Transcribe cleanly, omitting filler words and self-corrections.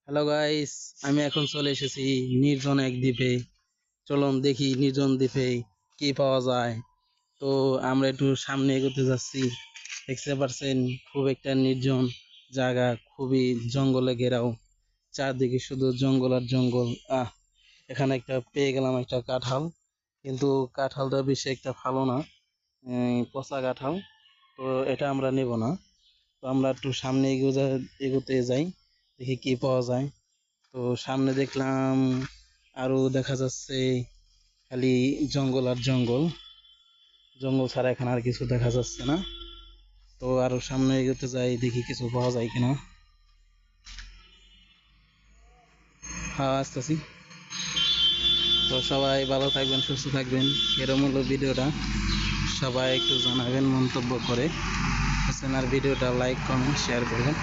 Hello guys, আমি এখন চলে এসেছি নির্জন এক দ্বীপে। চলুন দেখি নির্জন দ্বীপে কি পাওয়া যায়। তো আমরা একটু সামনে এগোতে যাচ্ছি। দেখতে পারছেন খুব একটা নির্জন জায়গা, খুবই জঙ্গলে ঘেরাও। চারদিকে শুধু জঙ্গল আর জঙ্গল। এখানে একটা পেয়ে গেলাম একটা কাঁঠাল, কিন্তু কাঁঠালটা বেশি একটা ভালো না, পচা কাঁঠাল। তো এটা আমরা নেব না। তো আমরা একটু সামনে এগোতে যাই, দেখি কি পাওয়া যায়। তো সামনে দেখলাম আরো দেখা যাচ্ছে খালি জঙ্গল আর জঙ্গল। জঙ্গল ছাড়া এখানে আর কিছু দেখা যাচ্ছে না। তো আরো সামনে এগোতে যাই, দেখি কিছু পাওয়া যায় কিনা। হ্যাঁ, আসতেছি। তো সবাই ভালো থাকবেন, সুস্থ থাকবেন। এরম হলো ভিডিওটা। সবাই একটু জানাবেন মন্তব্য করে। আর ভিডিওটা লাইক কমেন্ট শেয়ার করবেন।